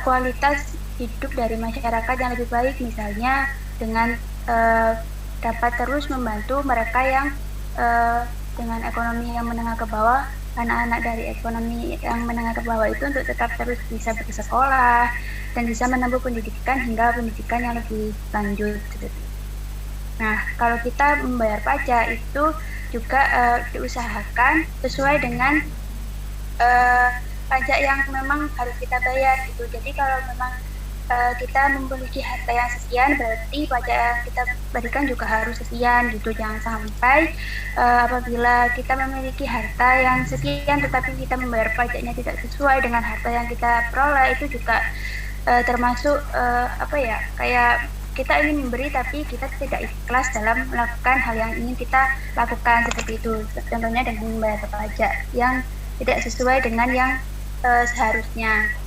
[SPEAKER 1] kualitas hidup dari masyarakat yang lebih baik, misalnya dengan dapat terus membantu mereka yang dengan ekonomi yang menengah ke bawah, anak-anak dari ekonomi yang menengah ke bawah itu untuk tetap terus bisa bersekolah dan bisa menempuh pendidikan hingga pendidikan yang lebih lanjut. Nah, kalau kita membayar pajak itu juga diusahakan sesuai dengan pajak yang memang harus kita bayar gitu. Jadi kalau memang kita memiliki harta yang sekian, berarti pajak yang kita berikan juga harus sekian gitu. Jangan sampai apabila kita memiliki harta yang sekian tetapi kita membayar pajaknya tidak sesuai dengan harta yang kita peroleh, itu juga termasuk kayak kita ingin memberi tapi kita tidak ikhlas dalam melakukan hal yang ingin kita lakukan seperti itu. Contohnya dengan membayar pajak yang tidak sesuai dengan yang seharusnya.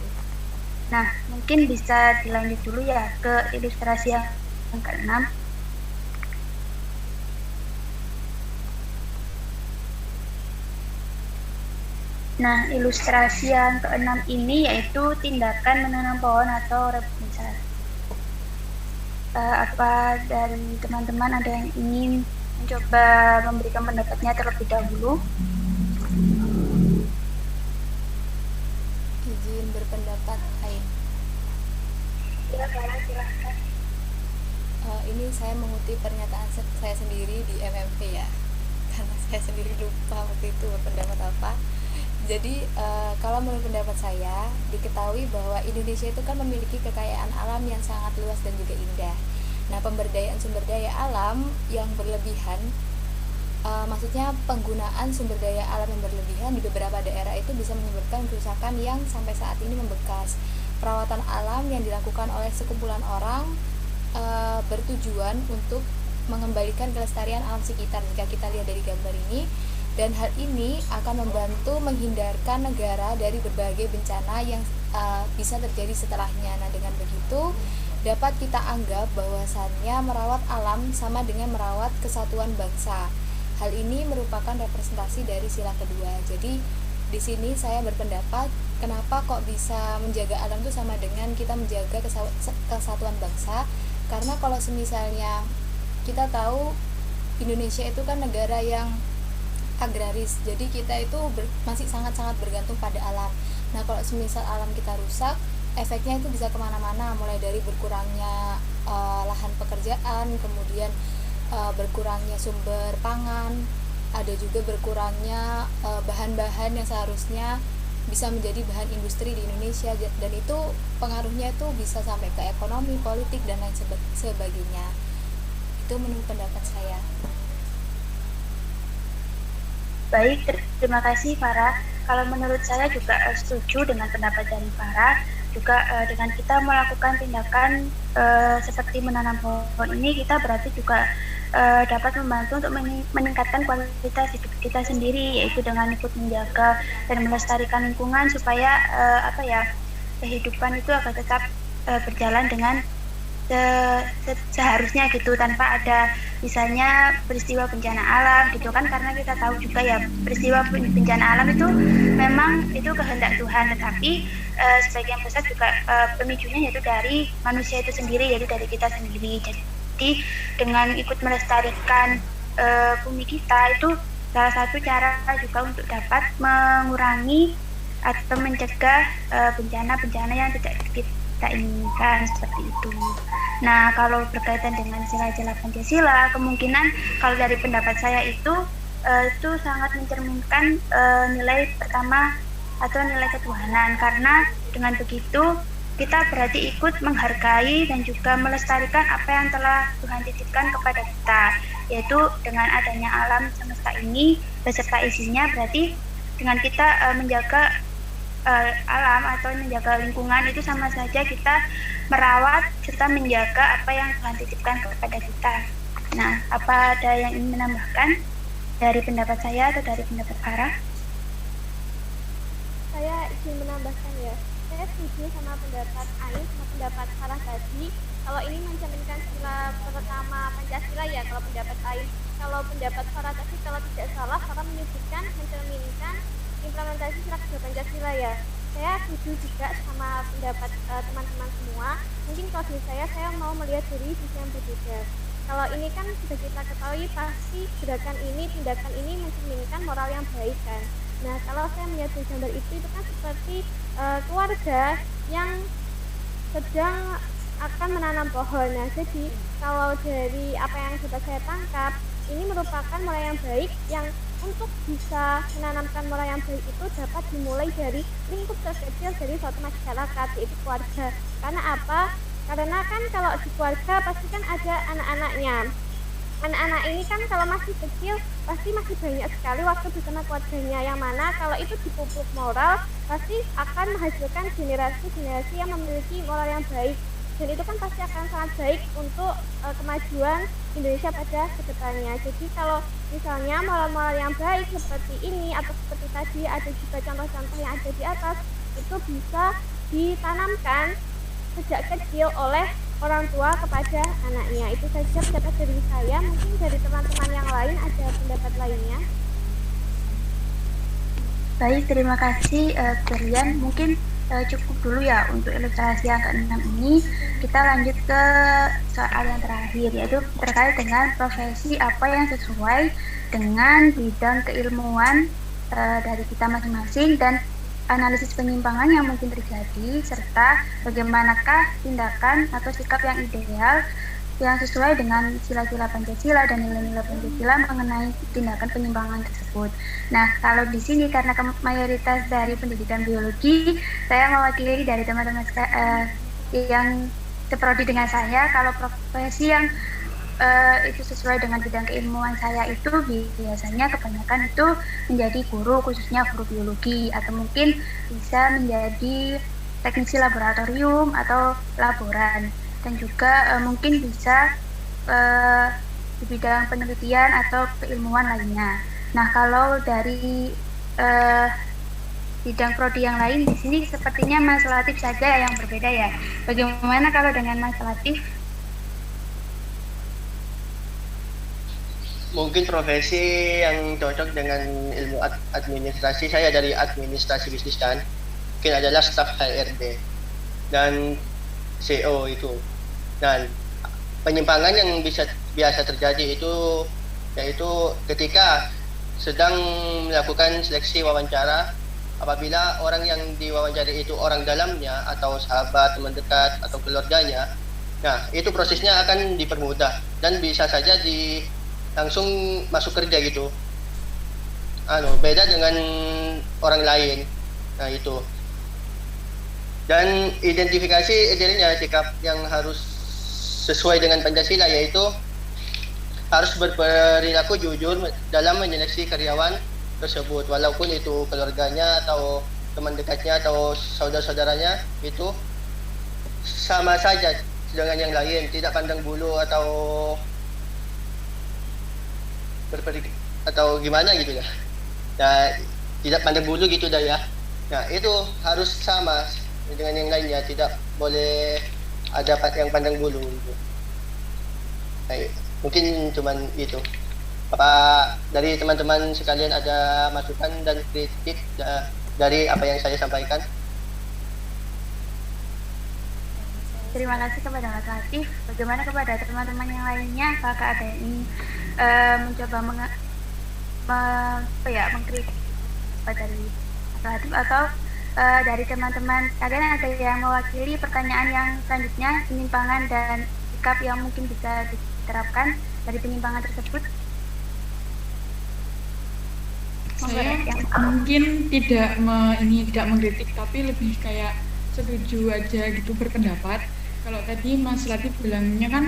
[SPEAKER 1] Nah, mungkin bisa dilanjut dulu ya ke ilustrasi yang ke-6. Nah, ilustrasi yang ke-6 ini yaitu tindakan menanam pohon atau reboisasi. Apa dari teman-teman ada yang ingin mencoba memberikan pendapatnya terlebih dahulu?
[SPEAKER 2] Izin berpendapat, Ain.
[SPEAKER 1] Silahkan.
[SPEAKER 2] Ini saya mengutip pernyataan saya sendiri di MMP ya, karena saya sendiri lupa waktu itu berpendapat apa. Jadi kalau menurut pendapat saya, diketahui bahwa Indonesia itu kan memiliki kekayaan alam yang sangat luas dan juga indah. Nah, pemberdayaan sumber daya alam yang berlebihan, maksudnya penggunaan sumber daya alam yang berlebihan di beberapa daerah itu bisa menyebabkan kerusakan yang sampai saat ini membekas. Perawatan alam yang dilakukan oleh sekumpulan orang bertujuan untuk mengembalikan kelestarian alam sekitar jika kita lihat dari gambar ini. Dan hal ini akan membantu menghindarkan negara dari berbagai bencana yang bisa terjadi setelahnya. Nah, dengan begitu dapat kita anggap bahwasannya merawat alam sama dengan merawat kesatuan bangsa. Hal ini merupakan representasi dari sila kedua. Jadi di sini saya berpendapat kenapa kok bisa menjaga alam itu sama dengan kita menjaga kesatuan bangsa. Karena kalau misalnya kita tahu Indonesia itu kan negara yang agraris, jadi kita itu masih sangat-sangat bergantung pada alam. Nah kalau semisal alam kita rusak, efeknya itu bisa kemana-mana, mulai dari berkurangnya lahan pekerjaan, kemudian berkurangnya sumber pangan, ada juga berkurangnya bahan-bahan yang seharusnya bisa menjadi bahan industri di Indonesia, dan itu pengaruhnya itu bisa sampai ke ekonomi, politik, dan lain sebagainya. Itu menurut pendapat saya.
[SPEAKER 1] Baik, terima kasih Farah. Kalau menurut saya juga setuju dengan pendapat dari Farah. Juga dengan kita melakukan tindakan seperti menanam pohon ini, kita berarti juga dapat membantu untuk meningkatkan kualitas hidup kita sendiri, yaitu dengan ikut menjaga dan melestarikan lingkungan supaya kehidupan itu akan tetap berjalan dengan seharusnya gitu, tanpa ada misalnya peristiwa bencana alam gitu kan, karena kita tahu juga ya peristiwa bencana alam itu memang itu kehendak Tuhan, tetapi sebagian besar juga pemicunya yaitu dari manusia itu sendiri, yaitu dari kita sendiri. Jadi dengan ikut melestarikan bumi kita itu salah satu cara juga untuk dapat mengurangi atau mencegah bencana-bencana yang tidak kita inginkan, seperti itu. Nah, kalau berkaitan dengan sila-sila Pancasila, kemungkinan kalau dari pendapat saya itu sangat mencerminkan nilai pertama atau nilai ketuhanan, karena dengan begitu kita berarti ikut menghargai dan juga melestarikan apa yang telah Tuhan titipkan kepada kita, yaitu dengan adanya alam semesta ini beserta isinya, berarti dengan kita menjaga alam atau menjaga lingkungan itu sama saja kita merawat serta menjaga apa yang Tuhan titipkan kepada kita. Nah, apa ada yang ingin menambahkan dari pendapat saya atau dari pendapat Farah?
[SPEAKER 5] Saya ingin menambahkan ya, saya setuju sama pendapat Ain sama pendapat Farah tadi. Kalau ini mencerminkan sila pertama Pancasila ya, kalau pendapat Ain. Kalau pendapat Farah tadi, kalau tidak salah, Farah menyebutkan mencerminkan implementasi sila kedua Pancasila ya. Saya setuju juga sama pendapat teman-teman semua. Mungkin kalau dari saya mau melihat dari sisi yang berbeda. Kalau ini kan sudah kita ketahui pasti gerakan ini, tindakan ini mencerminkan moral yang baik kan. Nah kalau saya melihat dari gambar itu kan seperti keluarga yang sedang akan menanam pohon. Nah jadi kalau dari apa yang sudah saya tangkap, ini merupakan moral yang baik yang untuk bisa menanamkan moral yang baik itu dapat dimulai dari lingkup terkecil dari suatu masyarakat, yaitu keluarga. Karena apa? Karena kan kalau di keluarga pasti kan ada anak-anaknya. Anak-anak ini kan kalau masih kecil pasti masih banyak sekali waktu bersama keluarganya, yang mana kalau itu dipupuk moral pasti akan menghasilkan generasi-generasi yang memiliki moral yang baik. Dan itu kan pasti akan sangat baik untuk kemajuan Indonesia pada kedepannya. Jadi kalau misalnya moral-moral yang baik seperti ini atau seperti tadi ada juga contoh-contoh yang ada di atas, itu bisa ditanamkan sejak kecil oleh orang tua kepada anaknya. Itu saja pendapat dari saya. Mungkin dari teman-teman yang lain ada pendapat lainnya.
[SPEAKER 1] Baik, terima kasih Brian. Mungkin cukup dulu ya untuk ilustrasi yang ke-6 ini. Kita lanjut ke soal yang terakhir, yaitu terkait dengan profesi apa yang sesuai dengan bidang keilmuan dari kita masing-masing dan analisis penyimpangan yang mungkin terjadi, serta bagaimanakah tindakan atau sikap yang ideal yang sesuai dengan sila-sila Pancasila dan nilai-nilai Pancasila mengenai tindakan penyimpangan tersebut. Nah, kalau di sini karena mayoritas dari pendidikan biologi, saya mewakili dari teman-teman yang seprodi dengan saya. Kalau profesi yang itu sesuai dengan bidang keilmuan saya itu biasanya kebanyakan itu menjadi guru, khususnya guru biologi, atau mungkin bisa menjadi teknisi laboratorium atau laboran, dan juga mungkin bisa di bidang penelitian atau keilmuan lainnya. Nah, kalau dari bidang prodi yang lain di sini sepertinya Mas Latif saja yang berbeda ya. Bagaimana kalau dengan Mas Latif?
[SPEAKER 6] Mungkin profesi yang cocok dengan ilmu administrasi, saya dari administrasi bisnis kan, mungkin adalah staf HRD dan CEO itu. Dan penyimpangan yang biasa terjadi itu yaitu ketika sedang melakukan seleksi wawancara, apabila orang yang diwawancari itu orang dalamnya atau sahabat, teman dekat atau keluarganya, nah itu prosesnya akan dipermudah dan bisa saja langsung masuk kerja gitu. Beda dengan orang lain. Nah itu. Dan identifikasi idealnya sikap yang harus sesuai dengan Pancasila, yaitu harus berperilaku jujur dalam menyeleksi karyawan tersebut, walaupun itu keluarganya atau teman dekatnya atau saudara-saudaranya, itu sama saja dengan yang lain, tidak pandang bulu atau atau gimana gitu ya. Nah, tidak pandang bulu gitu dah ya. Nah, itu harus sama dengan yang lainnya, tidak boleh ada yang pandang bulu gitu. Nah, mungkin cuman itu. Apa dari teman-teman sekalian ada masukan dan kritik dari apa yang saya sampaikan?
[SPEAKER 1] Terima kasih kepada Mas Latif. Bagaimana kepada teman-teman yang lainnya? Apakah ada yang ingin mencoba mengkritik dari Mas Latif, atau dari teman-teman sekalian ada yang mewakili pertanyaan yang selanjutnya, penyimpangan dan sikap yang mungkin bisa diterapkan dari penyimpangan tersebut?
[SPEAKER 4] Saya mungkin tidak mengkritik, tapi lebih kayak setuju aja gitu berpendapat. Kalau tadi Mas Latif bilangnya kan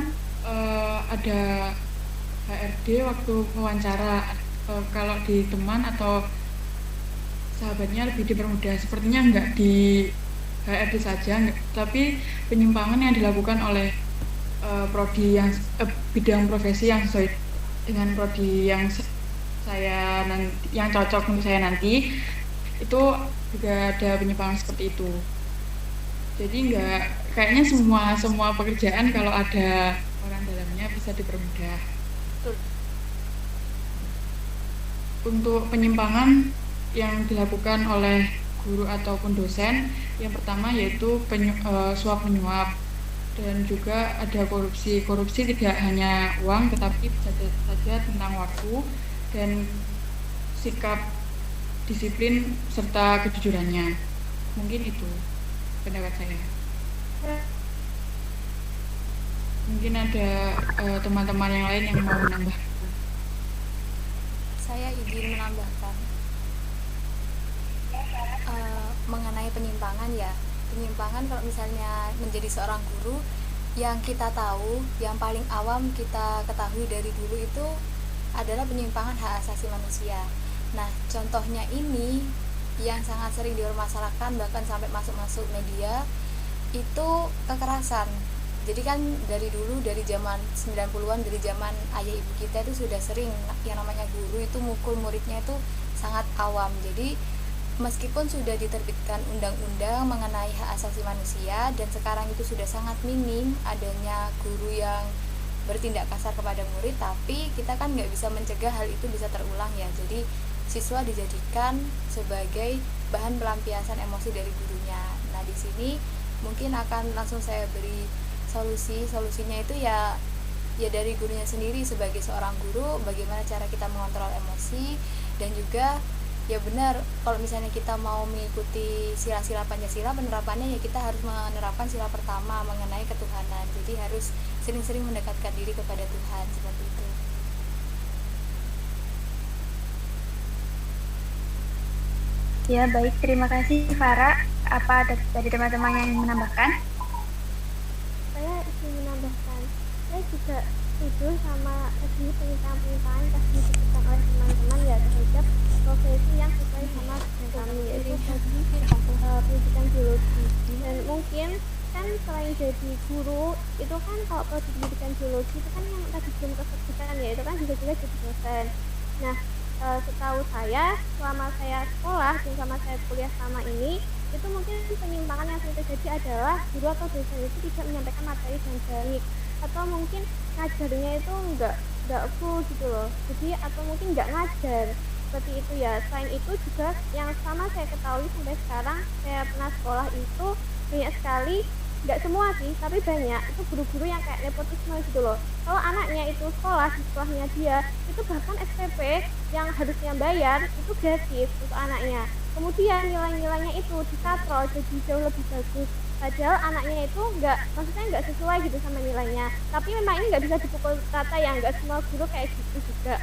[SPEAKER 4] ada HRD waktu wawancara, kalau di teman atau sahabatnya lebih dipermudah. Sepertinya enggak di HRD saja, tapi penyimpangan yang dilakukan oleh prodi yang bidang profesi yang sesuai dengan prodi yang saya yang cocok untuk saya nanti, itu juga ada penyimpangan seperti itu. Jadi kayaknya semua pekerjaan kalau ada orang dalamnya bisa dipermudah. Untuk penyimpangan yang dilakukan oleh guru ataupun dosen, yang pertama yaitu suap menyuap, dan juga ada korupsi. Korupsi tidak hanya uang, tetapi bisa saja tentang waktu dan sikap disiplin serta kejujurannya. Mungkin itu pendapat saya. Mungkin ada teman-teman yang lain yang mau menambah.
[SPEAKER 2] Saya izin menambahkan mengenai penyimpangan ya. Penyimpangan kalau misalnya menjadi seorang guru, yang kita tahu, yang paling awam kita ketahui dari dulu itu adalah penyimpangan hak asasi manusia. Nah, contohnya ini yang sangat sering dipermasalahkan, bahkan sampai masuk media, itu kekerasan. Jadi kan dari dulu, dari zaman 90-an, dari zaman ayah ibu kita itu sudah sering yang namanya guru itu mukul muridnya itu sangat awam. Jadi meskipun sudah diterbitkan undang-undang mengenai hak asasi manusia dan sekarang itu sudah sangat minim adanya guru yang bertindak kasar kepada murid, tapi kita kan nggak bisa mencegah hal itu bisa terulang ya. Jadi siswa dijadikan sebagai bahan pelampiasan emosi dari gurunya. Nah, di sini mungkin akan langsung saya beri solusinya itu ya dari gurunya sendiri. Sebagai seorang guru, bagaimana cara kita mengontrol emosi, dan juga ya benar, kalau misalnya kita mau mengikuti sila-sila Pancasila, penerapannya ya kita harus menerapkan sila pertama mengenai ketuhanan. Jadi harus sering-sering mendekatkan diri kepada Tuhan, seperti itu.
[SPEAKER 1] Ya, baik, terima kasih Farah. Apa ada dari teman-teman yang ingin menambahkan?
[SPEAKER 5] Saya ingin menambahkan, saya juga setuju sama tadi penyimpangan tadi disebutkan oleh teman-teman ya terhadap profesi yang sesuai sama dengan kami, yaitu tadi pendidikan biologi. Dan mungkin kan selain jadi guru itu kan kalau pendidikan biologi itu kan yang tadi belum kesertifikan ya, itu kan juga jadi dosen. Nah, Setahu saya, selama saya sekolah dan selama saya kuliah selama ini, itu mungkin penyimpangan yang sering terjadi adalah guru atau dosen itu tidak menyampaikan materi dengan baik, atau mungkin ngajarnya itu nggak full gitu loh. Jadi atau mungkin nggak ngajar seperti itu ya. Selain itu juga yang sama saya ketahui sampai sekarang saya pernah sekolah itu banyak sekali, nggak semua sih tapi banyak itu guru-guru yang kayak nepotisme gitu loh. Kalau anaknya itu sekolah di sekolahnya dia itu bahkan SPP yang harusnya bayar itu gratis untuk anaknya, kemudian nilai-nilainya itu dikatrol jadi jauh lebih bagus, padahal anaknya itu maksudnya nggak sesuai gitu sama nilainya. Tapi memang ini nggak bisa dipukul rata ya, nggak semua guru kayak gitu juga.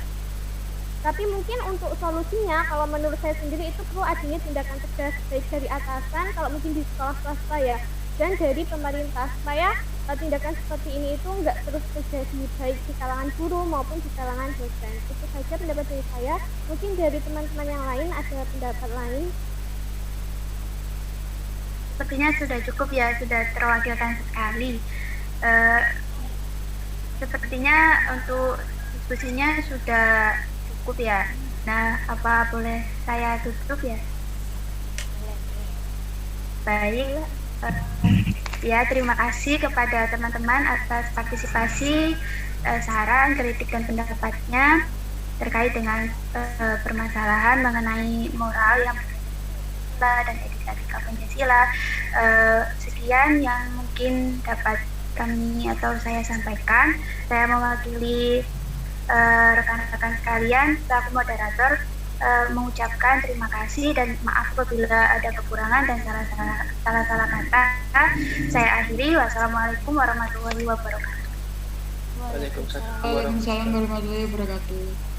[SPEAKER 5] Tapi mungkin untuk solusinya, kalau menurut saya sendiri itu perlu adanya tindakan tegas baik dari atasan, kalau mungkin di sekolah swasta ya, dan dari pemerintah supaya tindakan seperti ini itu nggak terus terjadi baik di kalangan guru maupun di kalangan dosen. Itu saja pendapat dari saya. Mungkin dari teman-teman yang lain ada pendapat lain.
[SPEAKER 1] Sepertinya sudah cukup ya, sudah terwakilkan sekali. Sepertinya untuk diskusinya sudah cukup ya. Nah, apa boleh saya tutup ya? Baik. Ya, terima kasih kepada teman-teman atas partisipasi, saran, kritik, dan pendapatnya terkait dengan permasalahan mengenai moral yang dan etika Pancasila. Sekian yang mungkin dapat kami atau saya sampaikan. Saya mewakili rekan-rekan sekalian selaku moderator mengucapkan terima kasih dan maaf apabila ada kekurangan dan salah-salah kata. Saya akhiri. Wassalamualaikum warahmatullahi wabarakatuh.
[SPEAKER 6] Waalaikumsalam
[SPEAKER 4] Waalaikumsalam warahmatullahi wabarakatuh.